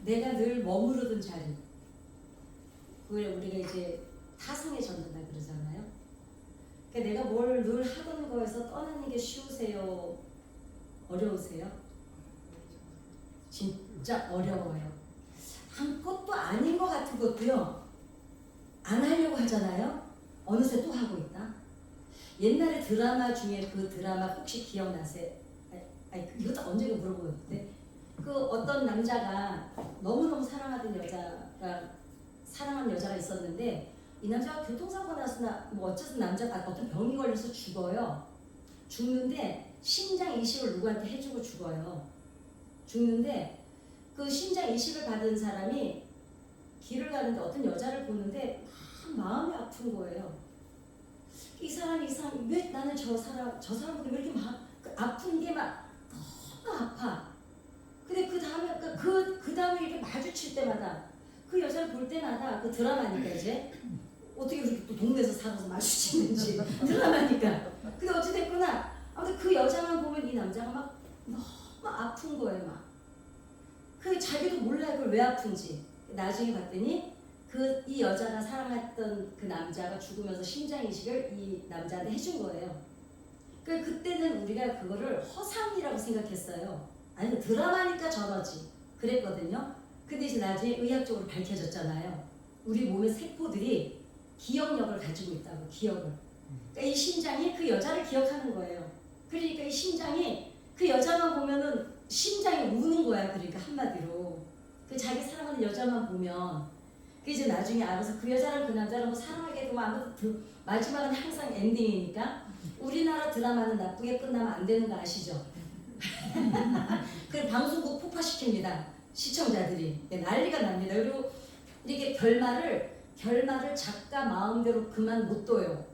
내가 늘 머무르던 자리, 우리가 이제 타성에 젖는다 그러잖아요. 그러니까 내가 뭘 늘 하던 거에서 떠나는 게 쉬우세요? 어려우세요? 진짜 어려워요. 아무것도 아닌 것 같은 것도요, 안 하려고 하잖아요. 어느새 또 하고 있다. 옛날에 드라마 중에 그 드라마 혹시 기억나세요? 이것도 언젠가 물어보는데, 그 어떤 남자가 너무너무 사랑하는 여자가 있었는데, 이 남자가 교통사고 나서 뭐 어쨌든 남자가 어떤 병이 걸려서 죽어요. 죽는데 심장 이식을 누구한테 해주고 죽어요. 죽는데 그 심장 이식을 받은 사람이 길을 가는데 어떤 여자를 보는데 막 마음이 아픈 거예요. 이 사람이 왜 나는 저 사람보다 왜 이렇게 막 아픈 게 막 너무 아파. 근데 그 다음에 이렇게 마주칠 때마다, 그 여자를 볼 때마다, 그 드라마니까 이제 어떻게 그렇게 또 동네에서 살아서 마주치는지 드라마니까. 근데 어찌됐거나 아무튼 그 여자만 보면 이 남자가 막 너무 아픈 거예요. 막 그 자기도 몰라요, 그걸 왜 아픈지. 나중에 봤더니 이 여자가 사랑했던 그 남자가 죽으면서 심장 이식을 이 남자한테 해준 거예요. 그때는 우리가 그거를 허상이라고 생각했어요. 아니 드라마니까 저러지 그랬거든요. 근데 이제 나중에 의학적으로 밝혀졌잖아요. 우리 몸의 세포들이 기억력을 가지고 있다고, 기억을. 그러니까 이 심장이 그 여자를 기억하는 거예요. 그러니까 이 심장이 그 여자만 보면은 심장이 우는 거야. 그러니까 한마디로 그 자기 사랑하는 여자만 보면, 그 이제 나중에 알아서 그 여자랑 그 남자랑 뭐 사랑하게 되면 아무튼 마지막은 항상 엔딩이니까. 우리나라 드라마는 나쁘게 끝나면 안 되는 거 아시죠? 그 방송국 폭파시킵니다. 시청자들이. 난리가 납니다. 그리고 이렇게 결말을 작가 마음대로 그만 못 둬요.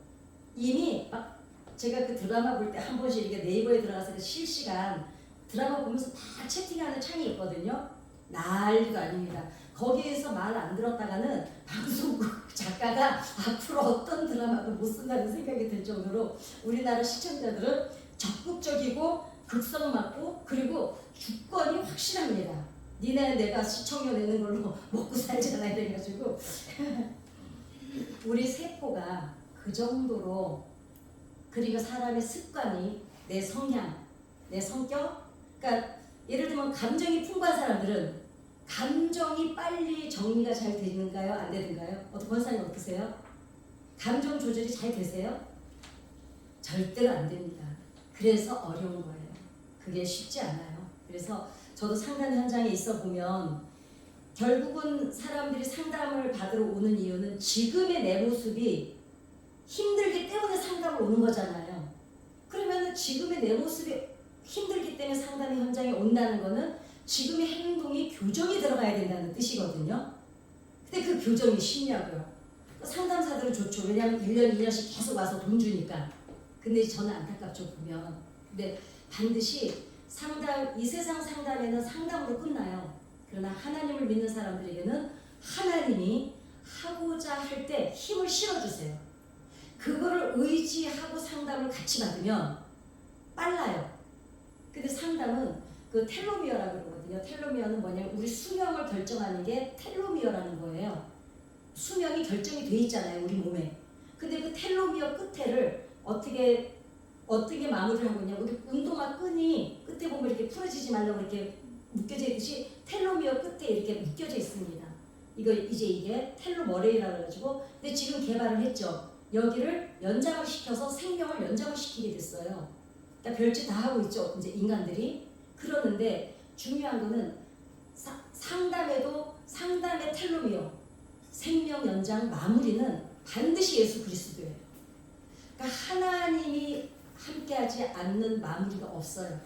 이미 막 제가 그 드라마 볼 때 한 번씩 이렇게 네이버에 들어가서 그 실시간 드라마 보면서 다 채팅하는 창이 있거든요. 난리가 아닙니다. 거기에서 말 안 들었다가는 방송국 작가가 앞으로 어떤 드라마도 못 쓴다는 생각이 들 정도로 우리나라 시청자들은 적극적이고 극성 맞고, 그리고 주권이 확실합니다. 니네 내가 시청료 내는 걸로 먹고 살잖아 이래가지고 우리 세포가 그 정도로, 그리고 사람의 습관이, 내 성향, 내 성격, 그러니까 예를 들면 감정이 풍부한 사람들은 감정이 빨리 정리가 잘 되는가요? 안 되는가요? 권사님 어떠세요? 감정 조절이 잘 되세요? 절대로 안 됩니다. 그래서 어려운 거예요. 그게 쉽지 않아요. 그래서 저도 상담 현장에 있어 보면 결국은 사람들이 상담을 받으러 오는 이유는 지금의 내 모습이 힘들기 때문에 상담을 오는 거잖아요. 그러면 지금의 내 모습이 힘들기 때문에 상담 현장에 온다는 거는 지금의 행동이 교정이 들어가야 된다는 뜻이거든요. 근데 그 교정이 쉽냐고요. 상담사들은 좋죠. 왜냐하면 1년, 2년씩 계속 와서 돈 주니까. 근데 저는 안타깝죠, 보면. 근데 반드시 이 세상 상담에는 상담으로 끝나요. 그러나 하나님을 믿는 사람들에게는 하나님이 하고자 할 때 힘을 실어주세요. 그거를 의지하고 상담을 같이 받으면 빨라요. 근데 상담은 그 텔로미어라고 그러거든요. 텔로미어는 뭐냐면 우리 수명을 결정하는 게 텔로미어라는 거예요. 수명이 결정이 돼 있잖아요, 우리 몸에. 근데 그 텔로미어 끝에를 어떻게 마무리를 하고 있냐면, 우리 운동화 끈이 끝에 보면 이렇게 풀어지지 말라고 이렇게 묶여져 있듯이 텔로미어 끝에 이렇게 묶여져 있습니다. 이게 텔로머레이라고 해가지고, 근데 지금 개발을 했죠. 여기를 연장을 시켜서 생명을 연장을 시키게 됐어요. 그러니까 별짓 다 하고 있죠, 이제 인간들이. 그러는데 중요한 거는 상담의 텔로미어, 생명 연장 마무리는 반드시 예수 그리스도예요. 그러니까 하나님이 함께하지 않는 마무리가 없어요.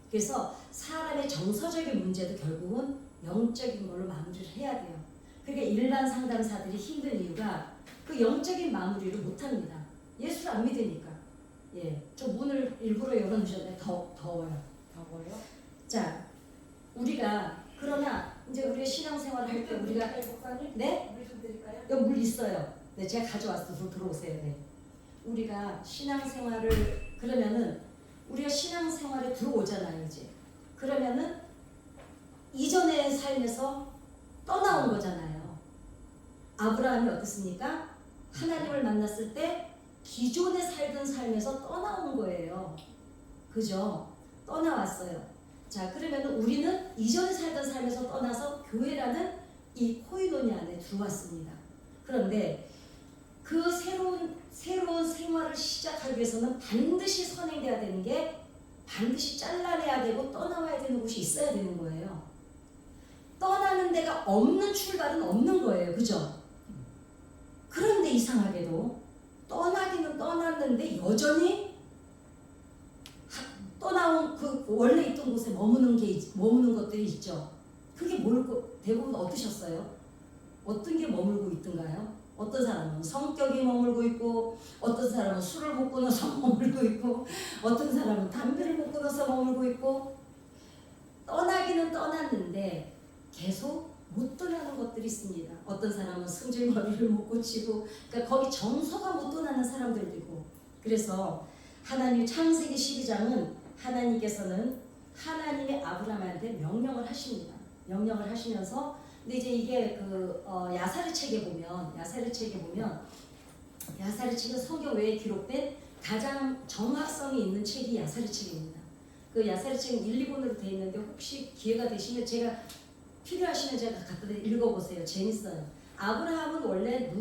그래서 사람의 정서적인 문제도 결국은 영적인 걸로 마무리를 해야 돼요. 그러니까 일반 상담사들이 힘든 이유가 그 영적인 마무리를 못합니다. 예수를 안 믿으니까. 예, 저 문을 일부러 열어놓으셨는데 더워요. 자, 그러나 이제 우리가 신앙생활을 할 때 우리가 네? 물 좀 드릴까요? 여기 물 있어요. 네, 제가 가져왔어서 들어오세요. 네. 우리가 신앙생활에 들어오잖아요, 이제. 그러면은 이전의 삶에서 떠나온 거잖아요. 아브라함이 어땠습니까? 하나님을 만났을 때 기존에 살던 삶에서 떠나온 거예요. 그죠? 떠나왔어요. 자, 그러면 우리는 이전에 살던 삶에서 떠나서 교회라는 이 코이노니 안에 들어왔습니다. 그런데 그 새로운 생활을 시작하기 위해서는 반드시 선행돼야 되는 게 반드시 잘라내야 되고 떠나와야 되는 곳이 있어야 되는 거예요. 떠나는 데가 없는 출발은 없는 거예요. 그죠? 그런데 이상하게도 떠나기는 떠났는데 여전히 떠나온 그 원래 있던 곳에 머무는 것들이 있죠. 그게 뭘고 대부분 어떠셨어요? 어떤 게 머물고 있던가요? 어떤 사람은 성격이 머물고 있고, 어떤 사람은 술을 못 끊어서 머물고 있고, 어떤 사람은 담배를 못 끊어서 머물고 있고. 떠나기는 떠났는데 계속 못 떠나는 것들이 있습니다. 어떤 사람은 승질머리를 못 고치고, 그러니까 거기 정서가 못 떠나는 사람들도 있고. 그래서 하나님 창세기 12장은 하나님께서는 하나님의 아브라함한테 명령을 하십니다. 명령을 하시면서, 근데 이제 이게 야사르 책에 보면 야사르 책은 성경 외에 기록된 가장 정확성이 있는 책이 야사르 책입니다. 그 야사르 책은 1, 2권으로 되어 있는데 혹시 기회가 되시면 제가 필요하시면 제가 갖다 읽어보세요. 재밌어요. 아브라함은 원래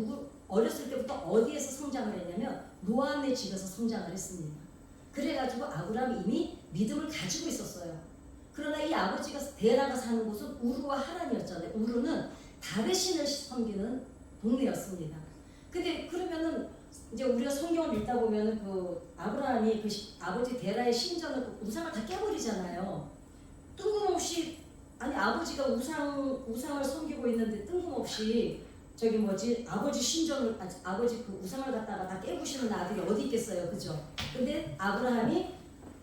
어렸을 때부터 어디에서 성장을 했냐면 노아네 집에서 성장을 했습니다. 그래가지고 아브라함이 이미 믿음을 가지고 있었어요. 그러나 이 아버지가 데라가 사는 곳은 우르와 하란이었잖아요. 우르는 달의 신을 섬기는 동네였습니다. 근데 그러면은 이제 우리가 성경을 읽다 보면은 그 아브라함이 아버지 데라의 신전을 그 우상을 다 깨버리잖아요. 뜬금없이 아니 아버지가 우상을 섬기고 있는데 뜬금없이 아버지 신전을 아버지 그 우상을 갖다가 다 깨부시는 아들이 어디 있겠어요, 그죠? 근데 아브라함이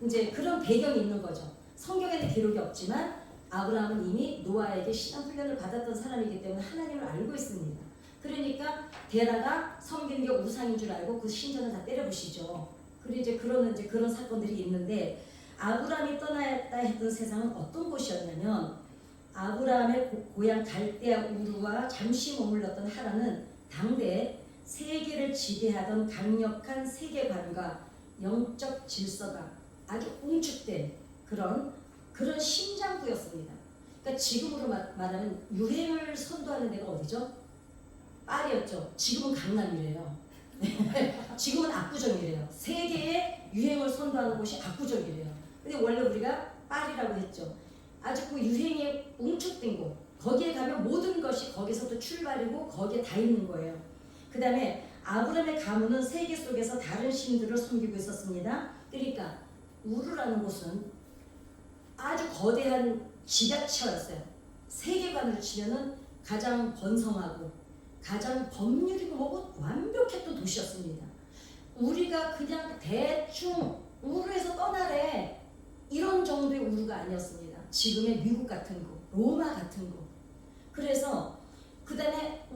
이제 그런 배경이 있는 거죠. 성경에는 기록이 없지만 아브라함은 이미 노아에게 신앙 훈련을 받았던 사람이기 때문에 하나님을 알고 있습니다. 그러니까 데라가 섬기는 게 우상인 줄 알고 그 신전을 다 때려부시죠. 그리고 이제 그런 사건들이 있는데 아브라함이 떠나야 했던 세상은 어떤 곳이었냐면 아브라함의 고향 갈대아 우르와 잠시 머물렀던 하란은 당대 세계를 지배하던 강력한 세계관과 영적 질서가 아주 웅축된 그런 심장부였습니다. 그러니까 지금으로 말하면 유행을 선도하는 데가 어디죠? 파리였죠. 지금은 강남이래요. 지금은 압구정이래요. 세계의 유행을 선도하는 곳이 압구정이래요. 근데 원래 우리가 파리라고 했죠. 아주 그 유행에 웅축된 곳, 거기에 가면 모든 것이 거기서부터 출발이고 거기에 다 있는 거예요. 그 다음에 아브라함의 가문은 세계 속에서 다른 신들을 섬기고 있었습니다. 그러니까 우르라는 곳은 아주 거대한 집약체였어요. 세계관으로 치면은 가장 번성하고 가장 법률이고 뭐고 완벽했던 도시였습니다. 우리가 그냥 대충 우르에서 떠나래 이런 정도의 우르가 아니었습니다. 지금의 미국 같은 거, 로마 같은 거. 그래서 그 다음에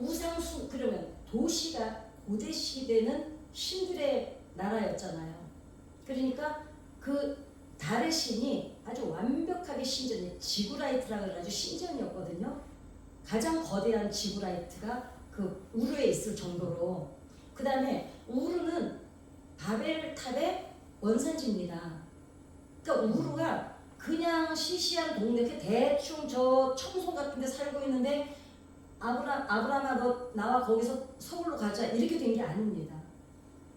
그러면 도시가 고대 시대는 신들의 나라였잖아요. 그러니까 그 달의 신이 아주 완벽하게 지구라이트라고 해가지고 신전이었거든요. 가장 거대한 지구라이트가 그 우르에 있을 정도로. 그 다음에 우르는 바벨탑의 원산지입니다. 그러니까 우르가 그냥 시시한 동네, 대충 저 청송 같은 데 살고 있는데 아브라함아 너 나와 거기서 서울로 가자 이렇게 된 게 아닙니다.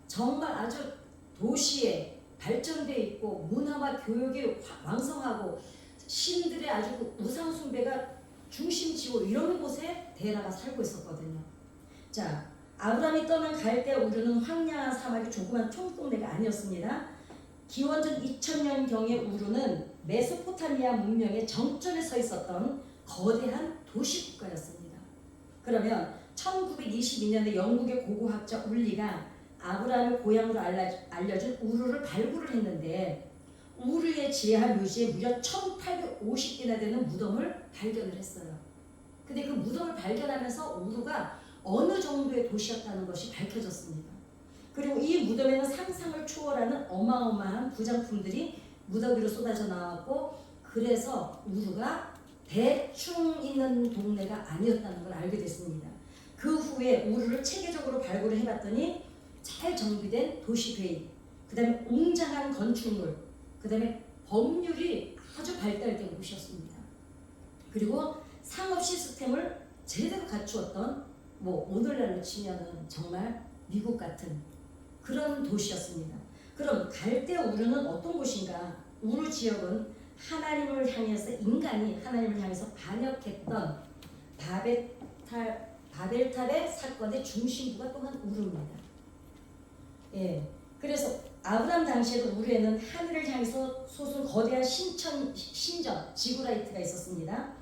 정말 아주 도시에 발전돼 있고 문화와 교육이 왕성하고 신들의 아주 그 우상 숭배가 중심지고 이런 곳에 데라가 살고 있었거든요. 자, 아브라함이 떠난 갈대아 우르는 황량한 사막의 조그만 총동네가 아니었습니다. 기원전 2000년경의 우르는 메소포타미아 문명의 정점에 서 있었던 거대한 도시국가였습니다. 그러면 1922년에 영국의 고고학자 울리가 아브라함의 고향으로 알려준 우르를 발굴을 했는데 우르의 지하 묘지에 무려 1850개나 되는 무덤을 발견을 했어요. 근데 그 무덤을 발견하면서 우르가 어느 정도의 도시였다는 것이 밝혀졌습니다. 그리고 이 무덤에는 상상을 초월하는 어마어마한 부장품들이 무더기로 쏟아져 나왔고 그래서 우르가 대충 있는 동네가 아니었다는 걸 알게 됐습니다. 그 후에 우르를 체계적으로 발굴을 해봤더니 잘 정비된 도시계획, 그 다음에 웅장한 건축물, 그 다음에 법률이 아주 발달된 곳이었습니다. 그리고 상업 시스템을 제대로 갖추었던 뭐 오늘날로 치면은 정말 미국 같은 그런 도시였습니다. 그럼 갈대 우르는 어떤 곳인가? 우르 지역은 하나님을 향해서 인간이 하나님을 향해서 반역했던 바벨탑의 사건의 중심부가 또한 우르입니다. 예, 그래서 아브람 당시에도 우르에는 하늘을 향해서 솟은 거대한 신전 지구라이트가 있었습니다.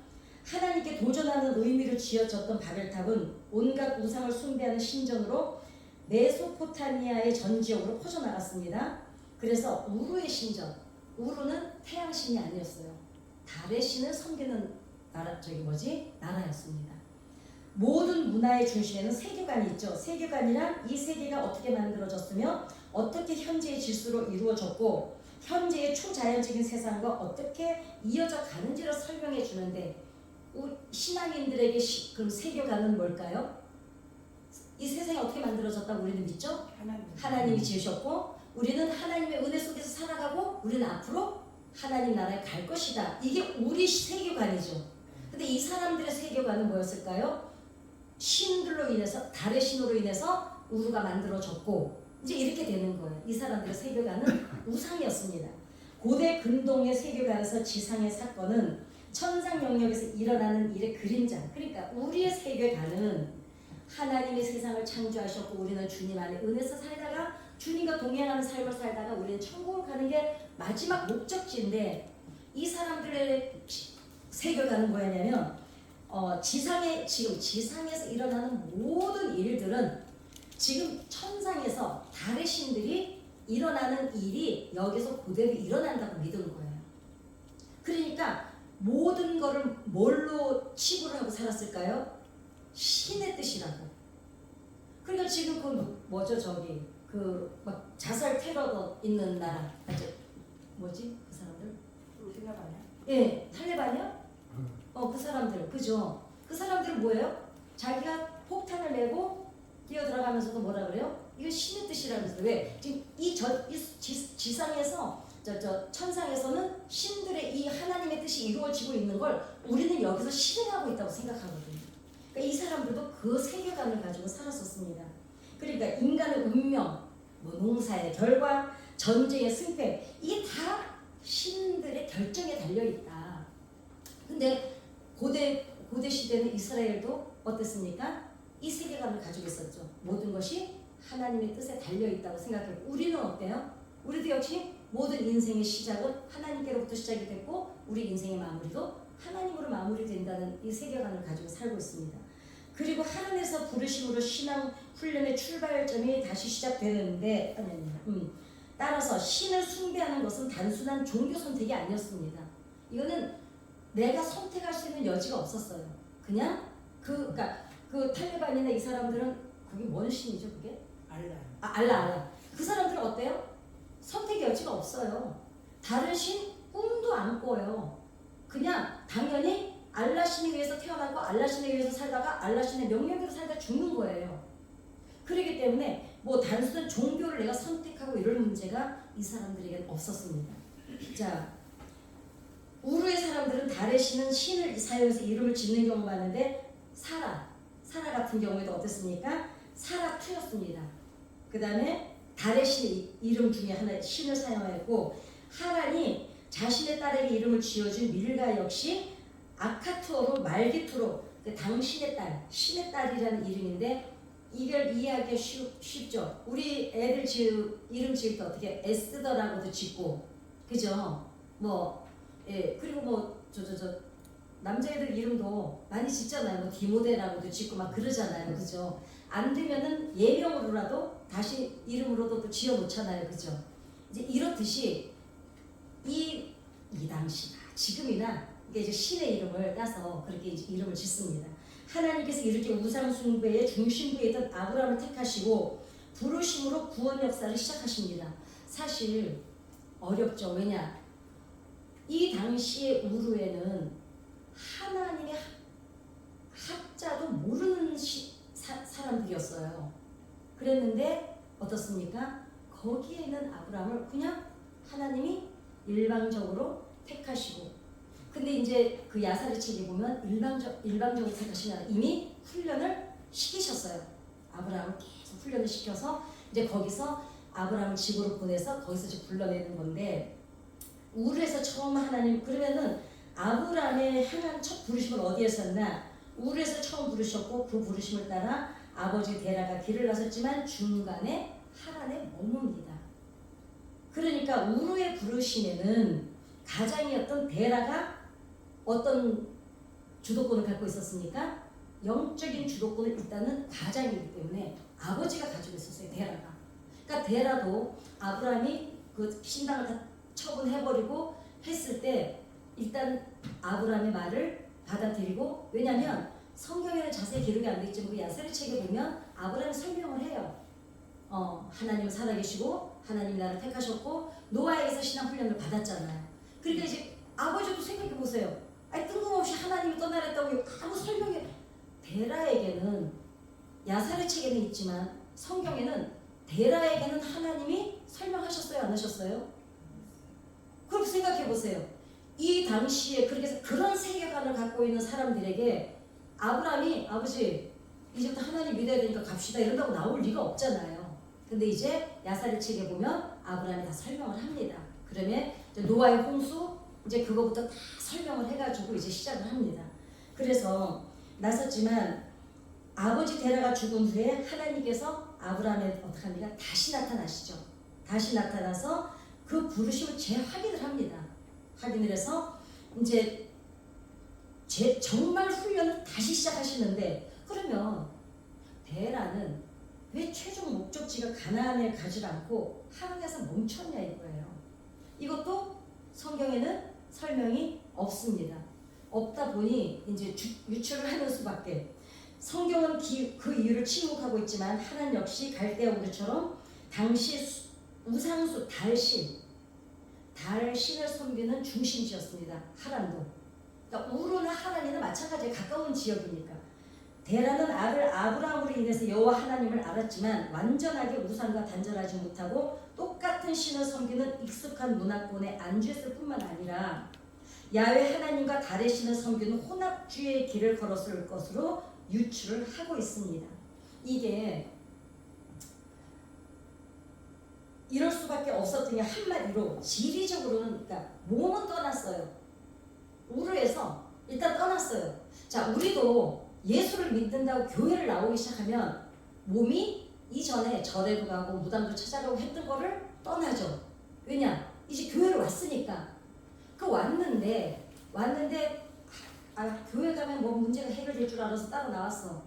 하나님께 도전하는 의미를 쥐어쳤던 바벨탑은 온갖 우상을 숭배하는 신전으로 메소포타미아의 전 지역으로 퍼져나갔습니다. 그래서 우르의 신전, 우르는 태양신이 아니었어요. 달의 신을 섬기는 나라였습니다. 모든 문화의 중심에는 세계관이 있죠. 세계관이란 이 세계가 어떻게 만들어졌으며 어떻게 현재의 질서로 이루어졌고 현재의 초자연적인 세상과 어떻게 이어져 가는지를 설명해 주는데 신앙인들에게 그럼 세계관은 뭘까요? 이 세상이 어떻게 만들어졌다고 우리는 믿죠? 하나님이 지으셨고 우리는 하나님의 은혜 속에서 살아가고 우리는 앞으로 하나님 나라에 갈 것이다. 이게 우리 세계관이죠. 근데 이 사람들의 세계관은 뭐였을까요? 신들로 인해서 달의 신으로 인해서 우르가 만들어졌고 이제 이렇게 되는 거예요. 이 사람들의 세계관은 우상이었습니다. 고대 근동의 세계관에서 지상의 사건은 천상 영역에서 일어나는 일의 그림자. 그러니까 우리의 세계관은 하나님의 세상을 창조하셨고 우리는 주님 안에 은혜서 살다가 주님과 동행하는 삶을 살다가 우리는 천국을 가는 게 마지막 목적지인데 이 사람들의 세계관은 뭐였냐면 지금 지상에서 일어나는 모든 일들은 지금 천상에서 달의 신들이 일어나는 일이 여기서 그대로 일어난다고 믿은 거예요. 그러니까 모든 거를 뭘로 치부를 하고 살았을까요? 신의 뜻이라고. 그러니까 지금 막 자살 테러도 있는 나라, 뭐지 그 사람들? 탈레반이야? 예, 탈레반이요? 그 사람들, 그죠? 그 사람들은 뭐예요? 자기가 폭탄을 메고 뛰어 들어가면서도 뭐라 그래요? 이거 신의 뜻이라면서. 왜? 지금 지상에서 천상에서는 신들의 이 하나님의 뜻이 이루어지고 있는 걸 우리는 여기서 실행하고 있다고 생각하거든요. 그러니까 이 사람들도 그 세계관을 가지고 살았었습니다. 그러니까 인간의 운명, 농사의 결과, 전쟁의 승패, 이게 다 신들의 결정에 달려 있다. 근데 고대 시대는 이스라엘도 어땠습니까? 이 세계관을 가지고 있었죠. 모든 것이 하나님의 뜻에 달려 있다고 생각했고 우리는 어때요? 우리도 역시 모든 인생의 시작은 하나님께로부터 시작이 됐고 우리 인생의 마무리도 하나님으로 마무리된다는 이 세계관을 가지고 살고 있습니다. 그리고 하늘에서 부르심으로 신앙 훈련의 출발점이 다시 시작되는데 따라서 신을 숭배하는 것은 단순한 종교 선택이 아니었습니다. 이거는 내가 선택할 수 있는 여지가 없었어요. 그냥 그 탈레반이나 이 사람들은 그게 뭔 신이죠? 그게? 알라. 그 사람들은 어때요? 선택의 여지가 없어요. 다른 신 꿈도 안 꿔요. 그냥 당연히 알라 신에 의해서 태어나고 알라 신에 의해서 살다가 알라 신의 명령대로 살다 죽는 거예요. 그렇기 때문에 뭐 단순한 종교를 내가 선택하고 이럴 문제가 이 사람들에게는 없었습니다. 자, 우르의 사람들은 달의 신을 사용해서 이름을 짓는 경우가 많은데 사라 같은 경우에도 어땠습니까? 사라투였습니다. 그 다음에 달의 신의 이름 중에 하나의 신을 사용했고 하란이 자신의 딸에게 이름을 지어준 밀가 역시 아카투어로 말기투로 당신의 딸, 신의 딸이라는 이름인데 이걸 이해하기 쉽죠. 우리 애들 이름 지을 때 어떻게 에스더라고도 짓고 그죠? 그리고 남자애들 이름도 많이 짓잖아요. 디모데라고도 짓고 막 그러잖아요. 그죠? 안 되면은 예명으로라도 다시 이름으로도 또 지어 놓잖아요. 그죠? 이제 이렇듯이 이 당시나 지금이나 이제 신의 이름을 따서 그렇게 이제 이름을 짓습니다. 하나님께서 이렇게 우상 숭배의 중심부에 있던 아브라함을 택하시고 부르심으로 구원 역사를 시작하십니다. 사실 어렵죠. 왜냐? 이 당시의 우르에는 하나님의 학자도 모르는 사람들이었어요. 그랬는데 어떻습니까? 거기에 있는 아브라함을 그냥 하나님이 일방적으로 택하시고, 근데 이제 그 야사리 책에 보면 일방적으로 택하시면 이미 훈련을 시키셨어요. 아브라함을 계속 훈련을 시켜서 이제 거기서 아브라함을 집으로 보내서 거기서 이제 불러내는 건데, 우르에서 처음 하나님, 그러면은 아브라함의 향한 첫 부르심은 어디에서 였나? 우르에서 처음 부르셨고, 그 부르심을 따라 아버지 데라가 길을 나섰지만 중간에 하란에 머뭅니다. 그러니까 우르의 부르심에는 가장이었던 데라가 어떤 주도권을 갖고 있었습니까? 영적인 주도권을 일단은 가장이기 때문에 아버지가 가지고 있었어요. 데라가. 그러니까 데라도 아브라함이 그 신당을 다 처분해버리고 했을 때 일단 아브라함의 말을 받아들이고, 왜냐하면 성경에는 자세히 기록이 안 돼 있지만 그 야세리 책에 보면 아브라함이 설명을 해요. 하나님은 살아계시고 하나님이 나를 택하셨고 노아에게서 신앙 훈련을 받았잖아요. 그러니까 이제 아버지도 생각해 보세요. 아니 뜬금없이 하나님이 떠나랬다고 아무 설명이, 데라에게는 야사리 책에는 있지만 성경에는 데라에게는 하나님이 설명하셨어요, 안 하셨어요? 그렇게 생각해 보세요. 이 당시에 그렇게 그런 세계관을 갖고 있는 사람들에게 아브라함이 아버지 이제부터 하나님 믿어야 되니까 갑시다 이런다고 나올 리가 없잖아요. 근데 이제 야사리 책에 보면 아브라함이 다 설명을 합니다. 그러면 이제 노아의 홍수 이제 그거부터 다 설명을 해가지고 이제 시작을 합니다. 그래서 나섰지만 아버지 데라가 죽은 후에 하나님께서 아브라함에 어떻게 합니까? 다시 나타나시죠. 다시 나타나서 그 부르심을 재확인을 합니다. 확인을 해서 이제 정말 훈련을 다시 시작하시는데, 그러면 데라는 왜 최종 목적지가 가나안에 가지 않고 하란에서 멈췄냐 이거예요. 이것도 성경에는 설명이 없습니다. 없다 보니 이제 유추를 하는 수밖에. 성경은 그 이유를 침묵하고 있지만 하란 역시 갈대아 우르처럼 당시 우상수 달신을 섬기는 중심지였습니다. 하란도. 그러니까 우르나 하란이나 마찬가지에 가까운 지역이니까. 데라는 아들 아브라함으로 인해서 여호와 하나님을 알았지만 완전하게 우상과 단절하지 못하고 똑같은 신을 섬기는 익숙한 문화권에 안주했을 뿐만 아니라 야훼 하나님과 달의 신을 섬기는 혼합주의의 길을 걸었을 것으로 유추를 하고 있습니다. 이게 이럴 수밖에 없었던 게 한마디로 지리적으로는, 그러니까 몸은 떠났어요. 우르에서 일단 떠났어요. 자, 우리도 예수를 믿는다고 교회를 나오기 시작하면 몸이 이전에 절에도 가고 무당도 찾아가고 했던 거를 떠나죠. 왜냐? 이제 교회를 왔으니까. 왔는데 교회 가면 뭐 문제가 해결될 줄 알아서 따로 나왔어.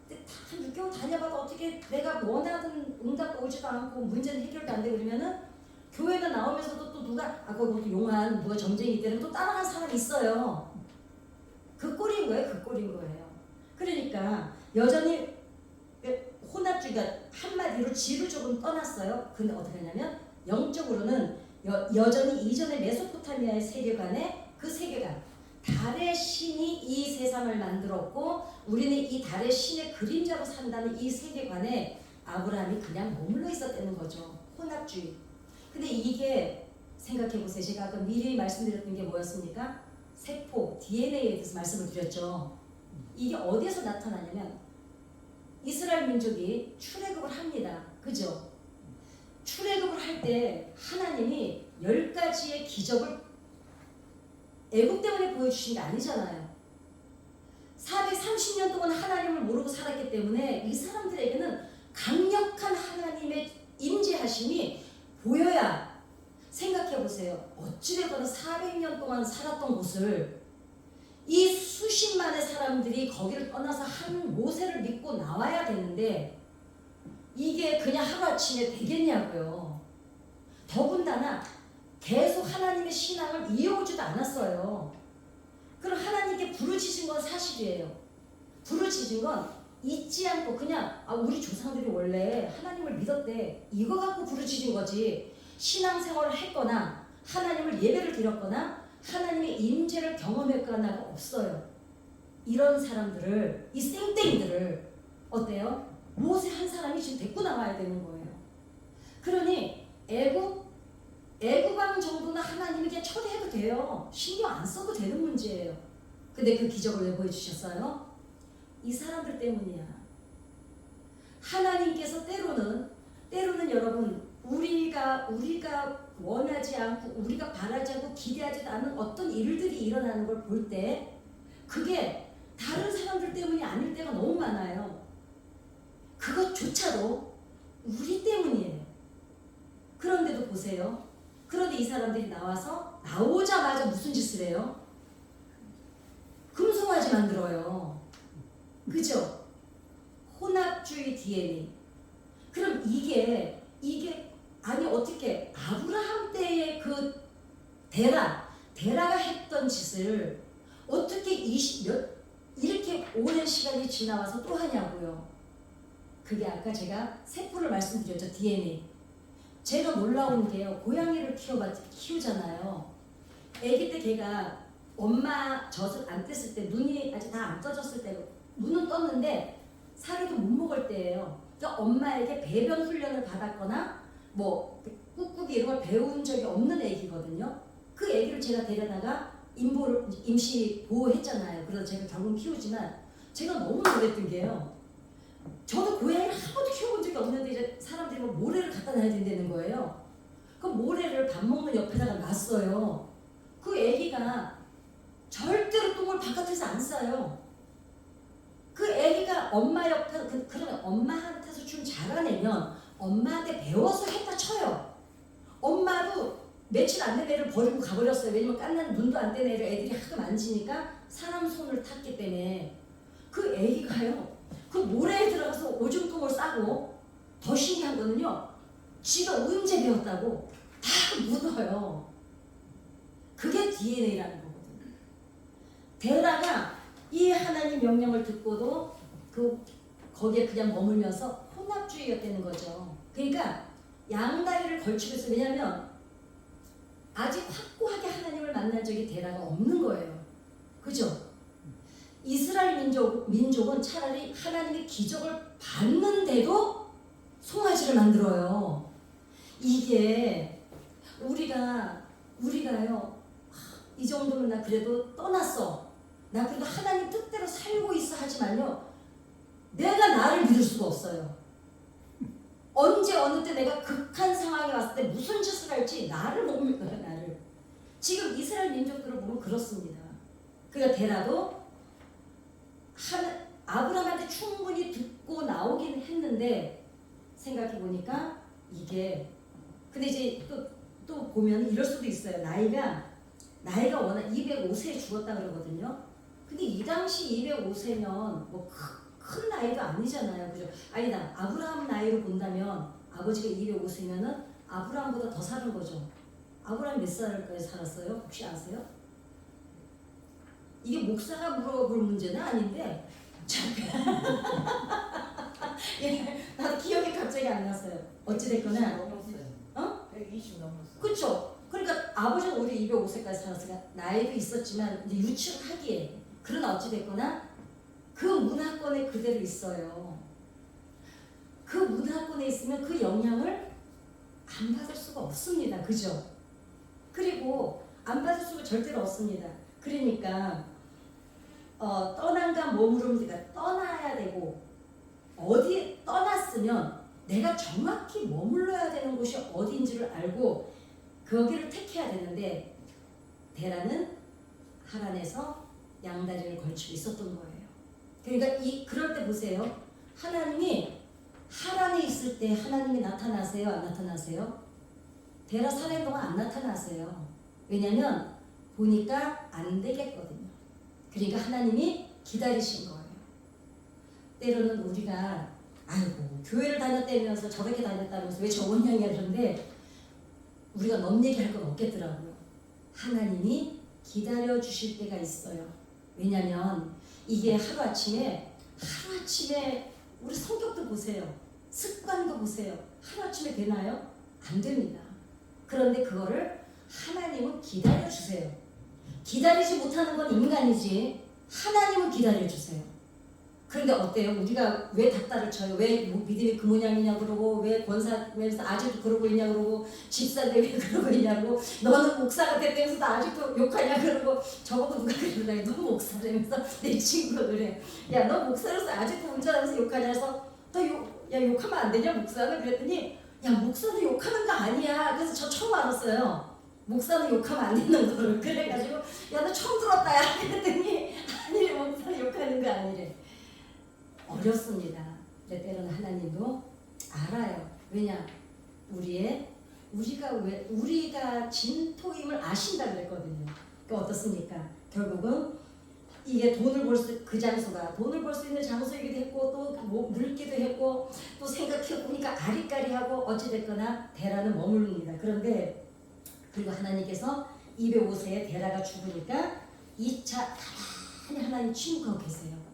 근데 한 6개월 다녀봐도 어떻게 내가 원하던 응답도 오지도 않고 문제는 해결도 안 되고 그러면은 교회가 나오면서도 또 누가 거기 용한 누가 점쟁이 때는 또 따라간 사람이 있어요. 그 꼴인 거예요. 그러니까 여전히 혼합주의가 한마디로 지를 조금 떠났어요. 근데 어떻게 하냐면 영적으로는 여전히 이전의 메소포타미아의 세계관에 그 세계관, 달의 신이 이 세상을 만들었고 우리는 이 달의 신의 그림자로 산다는 이 세계관에 아브라함이 그냥 머물러 있었다는 거죠. 혼합주의. 근데 이게 생각해보세요. 제가 아까 미리 말씀드렸던 게 뭐였습니까? 세포, DNA에 대해서 말씀을 드렸죠. 이게 어디에서 나타나냐면 이스라엘 민족이 출애굽을 합니다. 그죠? 출애굽을 할 때 하나님이 10가지의 기적을 애굽 때문에 보여주신 게 아니잖아요. 430년 동안 하나님을 모르고 살았기 때문에 이 사람들에게는 강력한 하나님의 임재하심이 보여야, 생각해보세요. 어찌되거나 400년 동안 살았던 곳을 이 수십만의 사람들이 거기를 떠나서 한 모세를 믿고 나와야 되는데 이게 그냥 하루아침에 되겠냐고요. 더군다나 계속 하나님의 신앙을 이어오지도 않았어요. 그럼 하나님께 부르짖은 건 사실이에요. 부르짖은 건 잊지 않고 그냥 우리 조상들이 원래 하나님을 믿었대 이거 갖고 부르짖은 거지, 신앙생활을 했거나 하나님을 예배를 드렸거나 하나님의 임재를 경험했거나 없어요. 이런 사람들을, 이 쌩땡이들을 어때요? 모세 한 사람이 지금 데리고 나와야 되는 거예요. 그러니 애굽왕 정도는 하나님이 그냥 처리해도 돼요. 신경 안 써도 되는 문제예요. 근데 그 기적을 왜 보여주셨어요? 이 사람들 때문이야. 하나님께서 때로는 여러분 우리가 원하지 않고 우리가 바라지 않고 기대하지 않은 어떤 일들이 일어나는 걸 볼 때 그게 다른 사람들 때문이 아닐 때가 너무 많아요. 그것조차도 우리 때문이에요. 그런데도 보세요. 그런데 이 사람들이 나오자마자 무슨 짓을 해요? 금송아지 만들어요. 그죠? 혼합주의 DNA. 그럼 이게 아니 어떻게 아브라함 때의 그 데라가 했던 짓을 어떻게 이렇게 오랜 시간이 지나와서 또 하냐고요. 그게 아까 제가 세포를 말씀드렸죠. DNA. 제가 놀라운 게요. 고양이를 키우잖아요. 아기 때 걔가 엄마 젖을 안 뗐을 때 눈이 아직 다 안 떠졌을 때 눈은 떴는데 사료도 못 먹을 때예요. 그러니까 엄마에게 배변 훈련을 받았거나 뭐 꾹꾹이 이런 걸 배운 적이 없는 아기거든요. 그 아기를 제가 데려다가 임시 보호했잖아요. 그래서 제가 결국 키우지만 제가 너무 놀랬던 게요. 저도 고양이를 한 번도 키워본 적이 없는데 이제 사람들이 뭐 모래를 갖다 놔야 된다는 거예요. 그 모래를 밥 먹는 옆에다가 놨어요. 그 아기가 절대로 똥을 바깥에서 안 싸요. 그 아기가 엄마 옆에 그러면 엄마한테서 좀 자라내면 엄마한테 배워서 했다 쳐요. 엄마도 며칠 안 된 애를 버리고 가버렸어요. 왜냐면 깐난 눈도 안 된 애를 애들이 하도 만지니까 사람 손을 탔기 때문에 그 아기가요. 그 모래에 들어가서 오줌통을 싸고 더 신기한 거는요. 지가 언제 배웠다고 다 묻어요. 그게 DNA라는 거거든요. 데라가 이 하나님 명령을 듣고도 거기에 그냥 머물면서 혼합주의였다는 거죠. 그러니까 양다리를 걸치고 있어요. 왜냐하면 아직 확고하게 하나님을 만난 적이 데라가 없는 거예요. 그죠? 이스라엘 민족은 차라리 하나님의 기적을 봤는데도 송아지를 만들어요. 이게 우리가요. 이 정도면 나 그래도 떠났어. 나 그래도 하나님 뜻대로 살고 있어 하지만요. 내가 나를 믿을 수가 없어요. 언제 어느 때 내가 극한 상황에 왔을 때 무슨 짓을 할지 나를 못 믿어요. 나를. 지금 이스라엘 민족들을 보면 그렇습니다. 그러니까 데라도 아브라함한테 충분히 듣고 나오긴 했는데 생각해 보니까 이게 근데 이제 또 보면 이럴 수도 있어요. 나이가 워낙 205세에 죽었다 그러거든요. 근데 이 당시 205세면 뭐 큰 나이도 아니잖아요. 그죠? 아니다. 아브라함 나이로 본다면 아버지가 205세면은 아브라함보다 더 사는 거죠. 아브라함 몇 살까지 살았어요? 혹시 아세요? 이게 목사가 물어볼 문제는 아닌데 나도 기억이 갑자기 안 났어요. 어찌됐거나 넘었어요. 120 넘었어요. 그렇죠. 그러니까 아버지는 오히려 205세까지 살았으니까 나이도 있었지만 이제 유축하기에 그러나 어찌됐거나 그 문화권에 그대로 있어요. 그 문화권에 있으면 그 영향을 안 받을 수가 없습니다. 그죠? 그리고 안 받을 수가 절대로 없습니다. 그러니까 떠난가 머무릅니다. 떠나야 되고 어디에 떠났으면 내가 정확히 머물러야 되는 곳이 어딘지를 알고 거기를 택해야 되는데 데라는 하란에서 양다리를 걸치고 있었던 거예요. 그러니까 그럴 때 보세요. 하나님이 하란에 있을 때 하나님이 나타나세요? 안 나타나세요? 데라 살아있는 동안 안 나타나세요. 왜냐면 보니까 안 되겠거든요. 그러니까 하나님이 기다리신 거예요. 때로는 우리가 아이고 교회를 다녔다면서 저렇게 다녔다면서 왜 저 모양이야 그런데 우리가 넘 얘기할 건 없겠더라고요. 하나님이 기다려 주실 때가 있어요. 왜냐면 이게 하루아침에 우리 성격도 보세요. 습관도 보세요. 하루아침에 되나요? 안 됩니다. 그런데 그거를 하나님은 기다려 주세요. 기다리지 못하는 건 인간이지 하나님은 기다려주세요. 그런데 어때요? 우리가 왜 닥달을 쳐요? 왜 믿음이 그 모양이냐 그러고 왜 권사면서 아직도 그러고 있냐 그러고 집사인데 왜 그러고 있냐 그러고 너는 목사가 됐다면서 나 아직도 욕하냐 그러고 저보고 누가 그러더라. 너 목사라면서 내 친구가 그래. 야 너 목사로서 아직도 운전하면서 욕하냐 해서 야 욕하면 안 되냐 목사는? 그랬더니 야 목사는 욕하는 거 아니야. 그래서 저 처음 알았어요. 목사는 욕하면 안 되는 거를. 그래가지고 야 너 처음 들었다 야 그랬더니 아니 목사는 욕하는 거 아니래. 어렵습니다. 때때로는 하나님도 알아요. 왜냐 우리가 진토임을 아신다 그랬거든요. 그러니까 어떻습니까? 결국은 이게 그 장소가 돈을 벌 수 있는 장소이기도 했고 또 뭐 늙기도 했고 또 생각해보니까 아리까리하고 어찌됐거나 데라는 머무릅니다. 그런데 그리고 하나님께서 205세에 데라가 죽으니까 2차 가만히 하나님 침묵하고 계세요.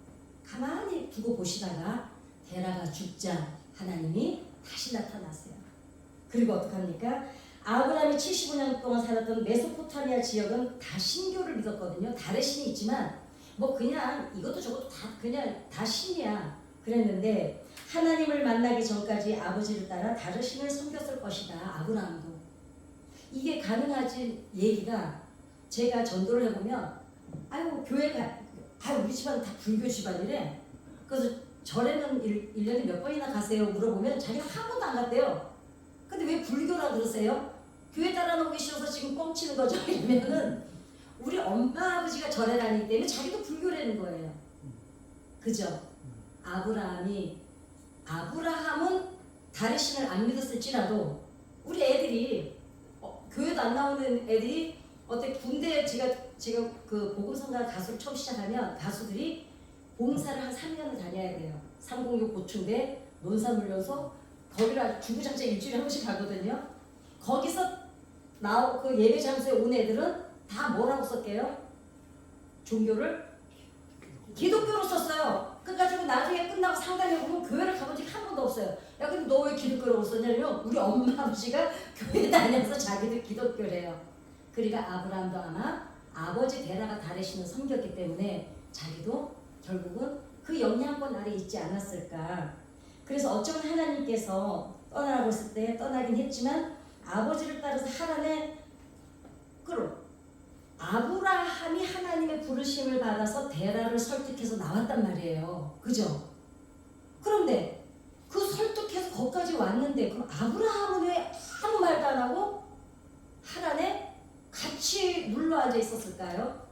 가만히 두고 보시다가 데라가 죽자 하나님이 다시 나타났어요. 그리고 어떡합니까? 아브라함이 75년 동안 살았던 메소포타미아 지역은 다 신교를 믿었거든요. 다른 신이 있지만 뭐 그냥 이것도 저것도 다 그냥 다 신이야 그랬는데 하나님을 만나기 전까지 아버지를 따라 다른 신을 섬겼을 것이다. 아브라함도. 이게 가능하지 얘기가 제가 전도를 해보면 아유 교회가 우리 집안은 다 불교 집안이래. 그래서 절에는 1년에 몇 번이나 가세요? 물어보면 자기가 한 번도 안 갔대요. 근데 왜 불교라 그러세요? 교회 따라 놓기 싫어서 지금 뻥치는 거죠? 이러면은 우리 엄마 아버지가 절에 다니기 때문에 자기도 불교라는 거예요. 그죠? 아브라함은 다른 신을 안 믿었을지라도 우리 애들이 교회도 안 나오는 애들이 어때 군대 제가 그 복음성가 가수를 처음 시작하면 가수들이 봉사를 한 3년을 다녀야 돼요. 306 보충대 논산훈련소 거기를 주구장창 일주일에 한 번씩 가거든요. 거기서 그 예배 장소에 온 애들은 다 뭐라고 썼게요? 종교를 기독교로 썼어요. 그래가지고 나중에 끝나고 상담해 보면 교회를 가본 적이 한 번도 없어요. 야 근데 너 왜 기독교라고 썼냐면 우리 엄마 아버지가 교회 다녀서 자기들 기독교래요. 그러니까 아브라함도 아마 아버지 데라가 다른 신을 섬겼기 때문에 자기도 결국은 그 영향권 아래 있지 않았을까. 그래서 어쩌면 하나님께서 떠나라고 했을 때 떠나긴 했지만 아버지를 따라서 하란에 아브라함이 하나님의 부르심을 받아서 데라를 설득해서 나왔단 말이에요. 그죠? 그런데 그 설득해서 거기까지 왔는데 그럼 아브라함은 왜 아무 말도 안 하고 하란에 같이 눌러앉아 있었을까요?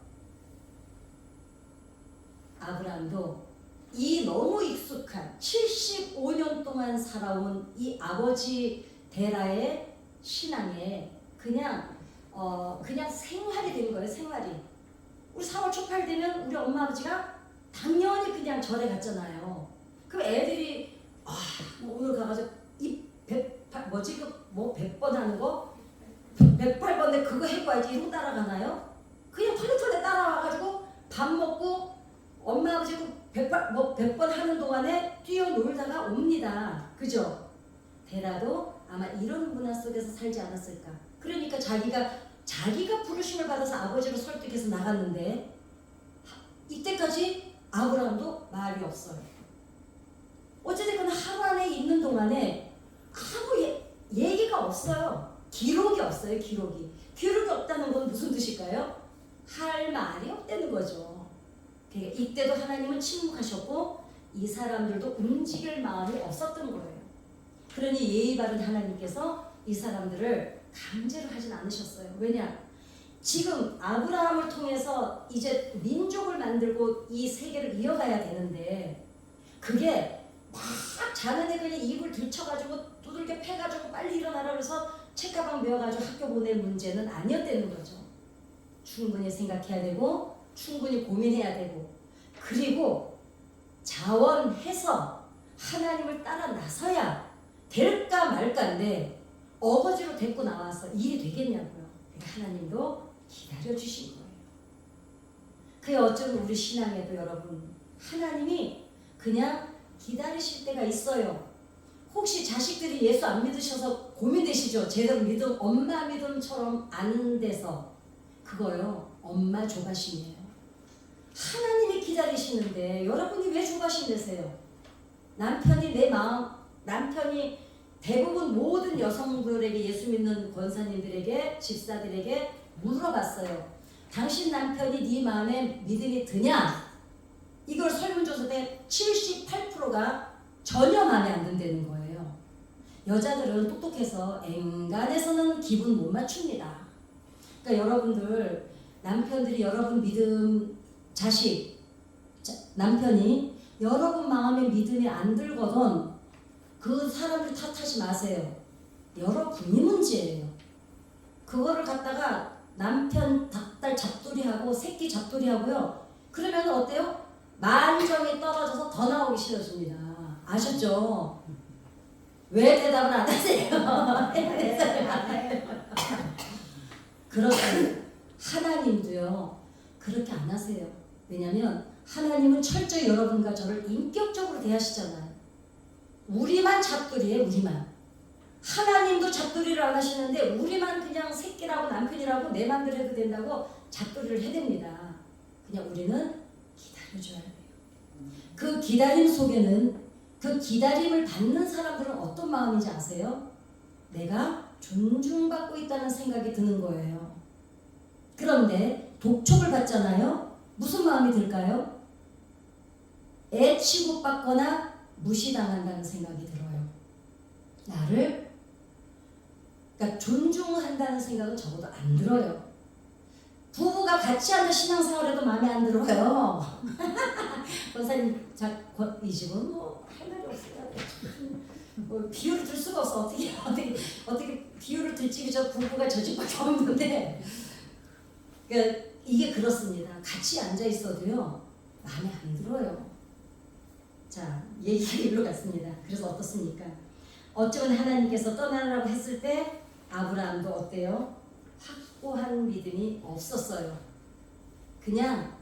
아브라함도 이 너무 익숙한 75년 동안 살아온 이 아버지 데라의 신앙에 그냥 생활이 된 거예요. 생활이. 우리 4월 초팔 되면 우리 엄마 아버지가 당연히 그냥 절에 갔잖아요. 그럼 애들이 뭐 오늘 가가지고 이 100번 하는 거 108번데 그거 해봐야지 이러고 따라가나요? 그냥 털레털레 따라와가지고 밥 먹고 엄마 아버지 100번 하는 동안에 뛰어놀다가 옵니다. 그죠? 데라도 아마 이런 문화 속에서 살지 않았을까. 그러니까 자기가 부르심을 받아서 아버지를 설득해서 나갔는데 이때까지 아브라함도 말이 없어요. 어쨌든 하란에 있는 동안에 아무 얘기가 없어요. 기록이 없어요. 기록이 없다는 건 무슨 뜻일까요? 할 말이 없다는 거죠. 그러니까 이때도 하나님은 침묵하셨고 이 사람들도 움직일 마음이 없었던 거예요. 그러니 예의 바른 하나님께서 이 사람들을 강제로 하진 않으셨어요. 왜냐? 지금 아브라함을 통해서 이제 민족을 만들고 이 세계를 이어가야 되는데 그게 막 자는 애 그냥 입을 들쳐가지고 두들겨 패가지고 빨리 일어나라 그래서 책가방 메워가지고 학교 보낼 문제는 아니었다는 거죠. 충분히 생각해야 되고 충분히 고민해야 되고 그리고 자원해서 하나님을 따라 나서야 될까 말까인데 어거지로 데리고 나와서 일이 되겠냐고요. 하나님도 기다려주신 거예요. 그게 어쩌면 우리 신앙에도 여러분 하나님이 그냥 기다리실 때가 있어요. 혹시 자식들이 예수 안 믿으셔서 고민되시죠? 제대로 엄마 믿음처럼 안 돼서 그거요. 엄마 조바심이에요. 하나님이 기다리시는데 여러분이 왜 조바심 내세요? 남편이 내 마음, 남편이 대부분 모든 여성들에게 예수 믿는 권사님들에게 집사들에게 물어봤어요. 당신 남편이 네 마음에 믿음이 드냐? 이걸 설문조사 때 78%가 전혀 마음에 안 든다는 거예요. 여자들은 똑똑해서 앵간해서는 기분 못 맞춥니다. 그러니까 여러분들 남편들이 여러분 믿음 남편이 여러분 마음에 믿음이 안 들거든 그 사람들 탓하지 마세요. 여러분이 문제예요. 그거를 갖다가 남편 닭달 잡돌이하고 새끼 잡돌이하고요. 그러면 어때요? 만정이 떨어져서 더 나오기 싫어집니다. 아셨죠? 왜 대답을 안 하세요? 그렇습니다. 하나님도요. 그렇게 안 하세요. 왜냐하면 하나님은 철저히 여러분과 저를 인격적으로 대하시잖아요. 우리만 잡돌이에요. 우리만. 하나님도 잡돌이를 안 하시는데 우리만 그냥 새끼라고 남편이라고 내 맘대로 해도 된다고 잡돌이를 해댑니다. 그냥 우리는 기다려줘야 돼요. 그 기다림 속에는 그 기다림을 받는 사람들은 어떤 마음인지 아세요? 내가 존중받고 있다는 생각이 드는 거예요. 그런데 독촉을 받잖아요. 무슨 마음이 들까요? 애 취급받거나 무시당한다는 생각이 들어요. 나를 그러니까 존중한다는 생각은 적어도 안 들어요. 부부가 같이 앉아 신앙생활해도 마음에 안 들어요. 권사님, 이 집은 뭐 할 말이 없어요. 뭐 비유를 들 수가 없어. 어떻게 비유를 들지? 저 부부가 저 집밖에 없는데. 그러니까 이게 그렇습니다. 같이 앉아 있어도요 마음에 안 들어요. 자, 얘기가 일로 갔습니다. 그래서 어떻습니까? 어쩌면 하나님께서 떠나라고 했을 때 아브라함도 어때요? 확고한 믿음이 없었어요. 그냥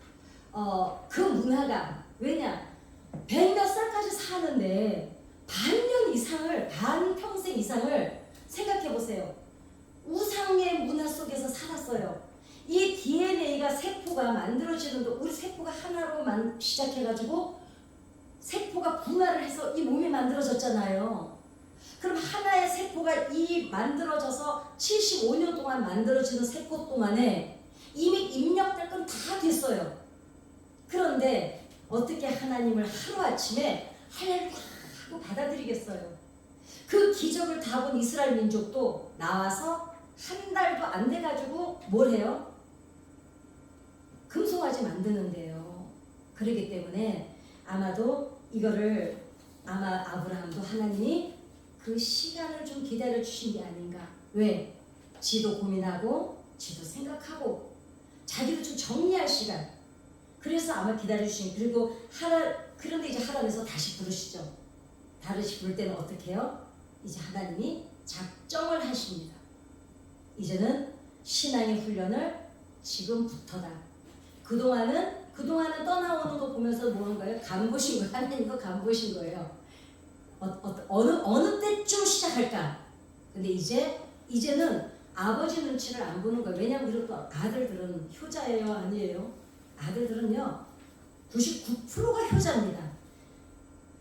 그 문화가 왜냐? 100몇 살까지 사는데 반평생 이상을 생각해 보세요. 우상의 문화 속에서 살았어요. 이 DNA가 세포가 만들어지는데 우리 세포가 하나로 시작해가지고 세포가 분화를 해서 이 몸이 만들어졌잖아요. 그럼 하나의 세포가 이 만들어져서 75년 동안 만들어지는 세포 동안에 이미 입력될 건 다 됐어요. 그런데 어떻게 하나님을 하루아침에 할렐루야 하고 받아들이겠어요? 그 기적을 다 본 이스라엘 민족도 나와서 한 달도 안 돼가지고 뭘 해요? 금송아지 만드는데요. 그러기 때문에 아마도 이거를 아브라함도 하나님이 그 시간을 좀 기다려 주신 게 아닌가. 왜? 지도 고민하고 지도 생각하고 자기도 좀 정리할 시간. 그래서 아마 기다려 주신. 그리고 그런데 이제 하나님께서 다시 부르시죠. 다시 부를 때는 어떻게 해요? 이제 하나님이 작정을 하십니다. 이제는 신앙의 훈련을 지금부터다. 그동안은 떠나오는 거 보면서 뭐 한 거예요? 간보신 거예요. 하나님도 간보신 거예요. 어느 때쯤 시작할까? 근데 이제는 아버지 눈치를 안 보는 거예요. 왜냐면 그리고 또 아들들은 효자예요, 아니에요? 아들들은요 99%가 효자입니다.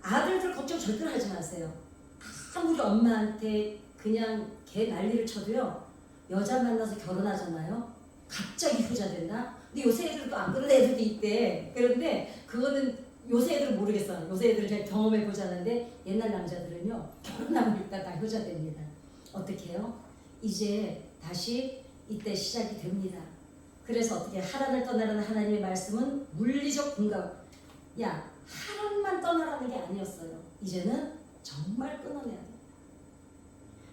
아들들 걱정 절대로 하지 마세요. 아무리 엄마한테 그냥 개 난리를 쳐도요 여자 만나서 결혼하잖아요. 갑자기 효자 된다? 근데 요새 애들은 또 안 그런 애들도 있대. 그런데 그거는 요새 애들은 모르겠어. 요새 애들은 제가 경험해 보자는데 옛날 남자들은요 결혼하면 일단 다 효자 됩니다. 어떻게 해요? 이제 다시 이때 시작이 됩니다. 그래서 어떻게 하란을 떠나라는 하나님의 말씀은 물리적 공감. 야 하란만 떠나라는 게 아니었어요. 이제는 정말 끊어내야 됩니다.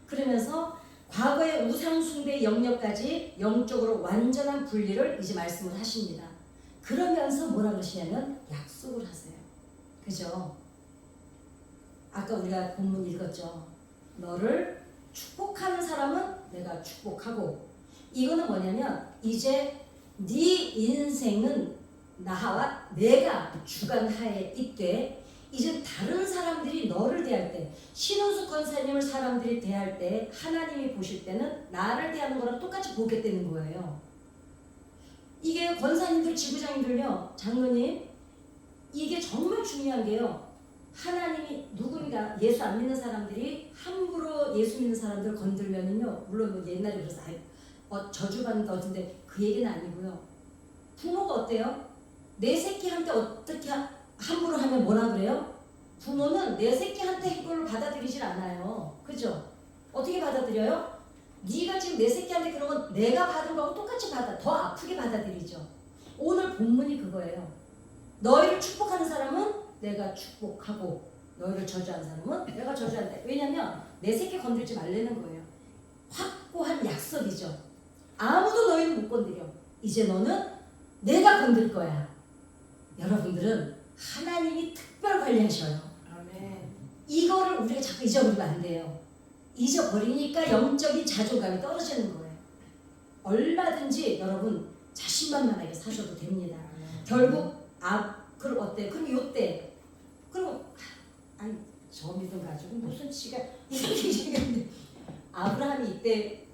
그러면서 과거의 우상숭배 영역까지 영적으로 완전한 분리를 이제 말씀을 하십니다. 그러면서 뭐라 그러시냐면 약속을 하세요. 그죠? 아까 우리가 본문 읽었죠. 너를 축복하는 사람은 내가 축복하고 이거는 뭐냐면 이제 네 인생은 나와 내가 주관하에 있되 이제 다른 사람들이 너를 대할 때 신은숙 권사님을 사람들이 대할 때 하나님이 보실 때는 나를 대하는 거랑 똑같이 보겠다는 거예요. 이게 권사님들, 지부장님들요, 장로님, 이게 정말 중요한 게요. 하나님이 누군가 예수 안 믿는 사람들이 함부로 예수 믿는 사람들 건들면은요, 물론 뭐 옛날에 그래서 저주받는 어딘데 그 얘기는 아니고요. 부모가 어때요? 내 새끼한테 어떻게 함부로 하면 뭐라 그래요? 부모는 내 새끼한테 그걸 받아들이질 않아요. 그죠? 어떻게 받아들여요? 네가 지금 내 새끼한테 그런 건 내가 받은 거하고 똑같이 더 아프게 받아들이죠. 오늘 본문이 그거예요. 너희를 축복하는 사람은 내가 축복하고 너희를 저주하는 사람은 내가 저주한다. 왜냐면 내 새끼 건들지 말라는 거예요. 확고한 약속이죠. 아무도 너희는 못 건드려. 이제 너는 내가 건들 거야. 여러분들은 하나님이 특별 관리하셔요. 아멘. 이거를 우리가 자꾸 잊어버리면 안 돼요. 잊어버리니까 영적인 자존감이 떨어지는 거예요. 얼마든지 여러분 자신만만하게 사셔도 됩니다. 결국 그럼 어때? 그럼 요때 그럼 아니 저 믿음 가지고 무슨 치가 이렇게 아브라함이 이때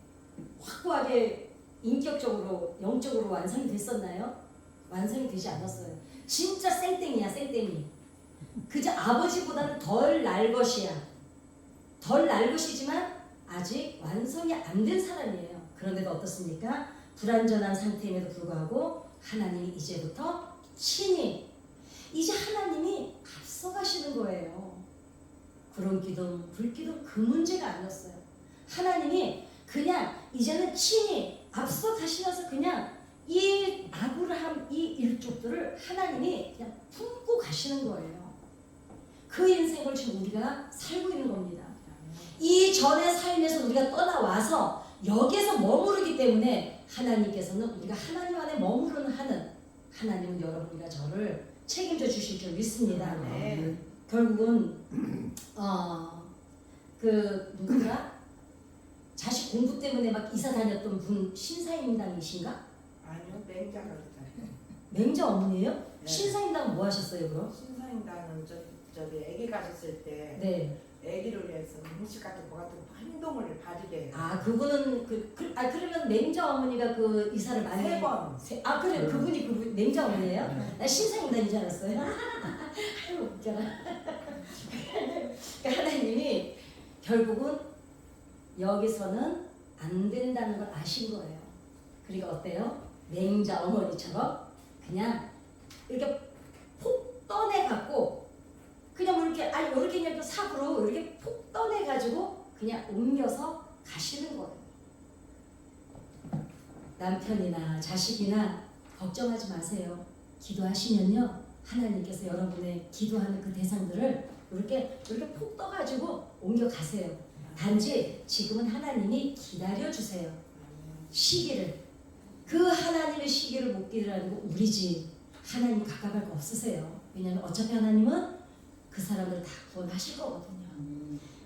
확고하게 인격적으로 영적으로 완성이 됐었나요? 완성이 되지 않았어요. 진짜 쌩땡이야 쌩땡이. 그저 아버지보다는 덜 날 것이야. 덜 날 것이지만 아직 완성이 안 된 사람이에요. 그런데도 어떻습니까? 불완전한 상태임에도 불구하고 하나님이 이제부터 친히 이제 하나님이 앞서가시는 거예요. 구름 기둥, 불 기둥 그 문제가 아니었어요. 하나님이 그냥 이제는 친히 앞서가시면서 그냥 이 아브라함 이 일족들을 하나님이 그냥 품고 가시는 거예요. 그 인생을 지금 우리가 살고 있는 겁니다. 이 전의 삶에서 우리가 떠나와서 여기에서 머무르기 때문에 하나님께서는 우리가 하나님 안에 머무르는 하는 하나님은 여러분과 저를 책임져 주실 줄 믿습니다. 네. 결국은 그 누구가 자식 공부 때문에 막 이사 다녔던 분 신사임당이신가? 아니요, 맹자가 그렇잖아요. 맹자 어머니예요? 네. 신사임당 뭐 하셨어요 그럼? 신사임당은 저기 아기 가졌을 때 네. 아기를 위해서 음식 같은 거 같은 행동을 발휘게 해요. 아 그분은 그러면 맹자 어머니가 그 이사를 많이 3번. 그래 그분이 그분 맹자 어머니예요? 나 신사임당인 줄 알았어요. 아이고 웃겨라. 그러니까 하나님이 결국은 여기서는 안 된다는 걸 아신 거예요. 그러니까 어때요? 맹자 어머니처럼 그냥 이렇게 폭 떠내갖고 그냥 뭐 이렇게 이렇게 그냥 삽으로 이렇게 폭 떠내가지고 그냥 옮겨서 가시는 거예요. 남편이나 자식이나 걱정하지 마세요. 기도하시면요 하나님께서 여러분의 기도하는 그 대상들을 이렇게 폭 떠가지고 옮겨 가세요. 단지 지금은 하나님이 기다려 주세요. 시기를. 그 하나님의 시기를 못 기다리고 우리 집 하나님 가까울 거 없으세요. 왜냐하면 어차피 하나님은 그 사람들 다 구원하실 거거든요.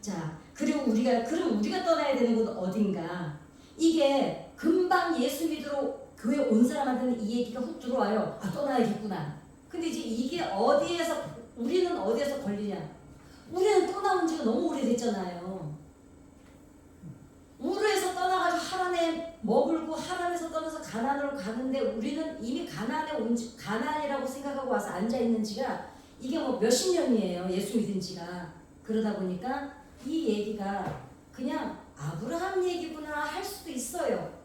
자, 그럼 우리가 떠나야 되는 곳은 어딘가? 이게 금방 예수 믿으러 교회 온 사람한테는 이 얘기가 훅 들어와요. 떠나야겠구나. 근데 이제 이게 우리는 어디에서 걸리냐? 우리는 떠나온 지가 너무 오래됐잖아요. 우르에서 떠나가지고 하란에 머물고 하란에서 떠나서 가나안으로 가는데 우리는 이미 가나안이라고 생각하고 와서 앉아 있는 지가 이게 뭐 몇십 년이에요. 예수 믿은 지가. 그러다 보니까 이 얘기가 그냥 아브라함 얘기구나 할 수도 있어요.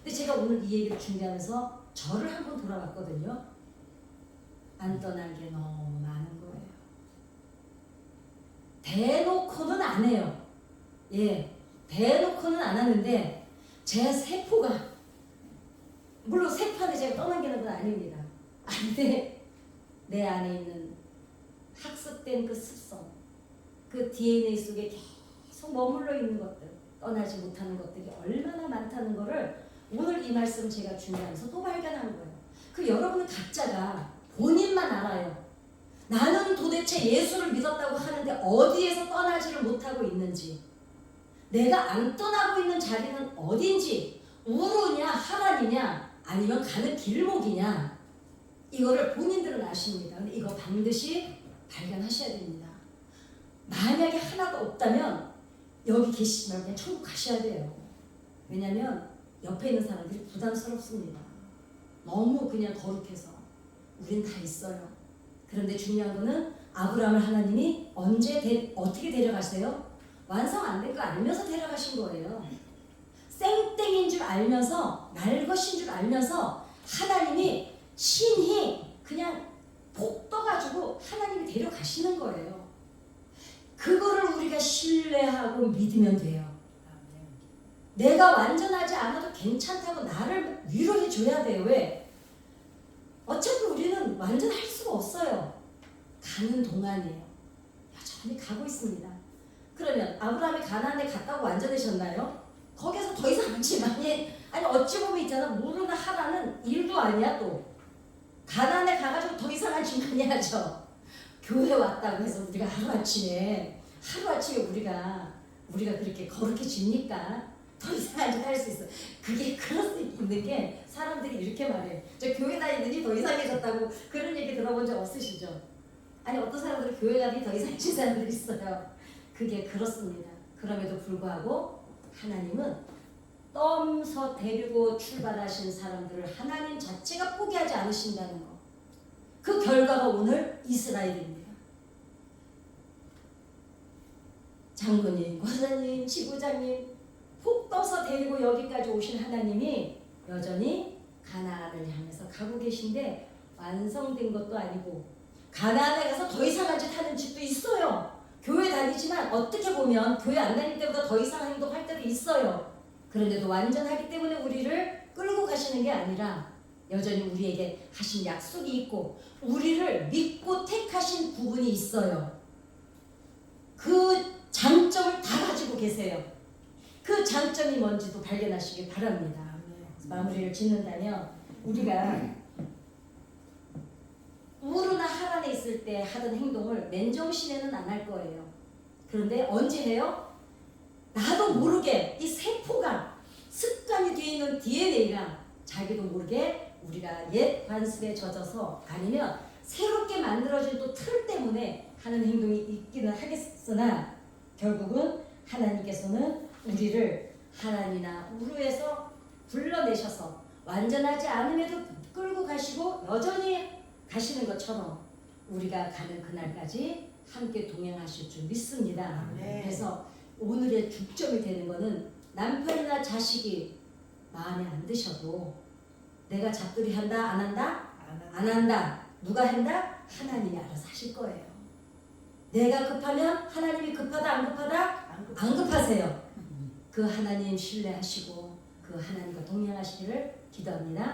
근데 제가 오늘 이 얘기를 준비하면서 저를 한번 돌아봤거든요. 안 떠난 게 너무 많은 거예요. 대놓고는 안 해요. 예, 대놓고는 안 하는데 제 세포가 물론 세포한테 제가 떠넘기는 건 아닙니다. 근데 내 안에 있는 학습된 그 습성, 그 DNA 속에 계속 머물러 있는 것들, 떠나지 못하는 것들이 얼마나 많다는 거를 오늘 이 말씀 제가 준비하면서 또 발견한 거예요. 그 여러분은 각자가 본인만 알아요. 나는 도대체 예수를 믿었다고 하는데 어디에서 떠나지를 못하고 있는지, 내가 안 떠나고 있는 자리는 어딘지, 우르냐 하란이냐 아니면 가는 길목이냐, 이거를 본인들은 아십니다. 근데 이거 반드시 발견하셔야 됩니다. 만약에 하나도 없다면 여기 계시지 말고 그냥 천국 가셔야 돼요. 왜냐하면 옆에 있는 사람들이 부담스럽습니다. 너무 그냥 거룩해서 우린 다 있어요. 그런데 중요한 거는 아브라함을 하나님이 어떻게 데려가세요? 완성 안 된 거 알면서 데려가신 거예요. 쌩땡인 줄 알면서, 날 것인 줄 알면서 하나님이 신이 그냥 복 떠가지고 하나님이 데려가시는 거예요. 그거를 우리가 신뢰하고 믿으면 돼요. 내가 완전하지 않아도 괜찮다고 나를 위로해 줘야 돼요. 왜? 어차피 우리는 완전할 수가 없어요. 가는 동안이에요. 여전히 가고 있습니다. 그러면 아브라함이 가나안에 갔다고 완전해졌나요? 거기서 더 이상 않지만 아니 어찌 보면 있잖아. 무르나 하라는 일도 아니야 또. 가나안에 가가지고 더 이상한 짓 많이 하죠. 교회 왔다고 해서 우리가 하루아침에 우리가 그렇게 거룩해집니까? 더 이상한 짓 할 수 있어. 그게 그럴 수 있는 게 사람들이 이렇게 말해요. 저 교회 다니더니 더 이상해졌다고 그런 얘기 들어본 적 없으시죠? 아니 어떤 사람들은 교회 가니 더 이상해진 사람들이 있어요. 그게 그렇습니다. 그럼에도 불구하고 하나님은 떠서 데리고 출발하신 사람들을 하나님 자체가 포기하지 않으신다는 거. 그 결과가 오늘 이스라엘입니다. 장로님, 권사님, 지부장님 폭 떠서 데리고 여기까지 오신 하나님이 여전히 가나안을 향해서 가고 계신데 완성된 것도 아니고 가나안에 가서 더 이상한 짓 하는 집도 있어요. 교회 다니지만 어떻게 보면 교회 안 다닐 때보다 더 이상한 행동할 때도 있어요. 그런데도 완전하기 때문에 우리를 끌고 가시는 게 아니라 여전히 우리에게 하신 약속이 있고 우리를 믿고 택하신 부분이 있어요. 그 장점을 다 가지고 계세요. 그 장점이 뭔지도 발견하시길 바랍니다. 마무리를 짓는다면 우리가 우르나 하란에 있을 때 하던 행동을 맨정신에는 안 할 거예요. 그런데 언제 해요? 나도 모르게 이 세포가 습관이 되어 있는 DNA가 자기도 모르게 우리가 옛 관습에 젖어서 아니면 새롭게 만들어진 또 틀 때문에 하는 행동이 있기는 하겠으나 결국은 하나님께서는 우리를 하란이나 우르에서 불러내셔서 완전하지 않음에도 끌고 가시고 여전히 가시는 것처럼 우리가 가는 그날까지 함께 동행하실 줄 믿습니다. 그래서 오늘의 중점이 되는 것은 남편이나 자식이 마음에 안 드셔도 내가 잡돌이 한다 안 한다? 안 한다. 누가 한다? 하나님이 알아서 하실 거예요. 내가 급하면 하나님이 급하다 안 급하다? 안 급하세요. 그 하나님 신뢰하시고 그 하나님과 동행하시기를 기도합니다.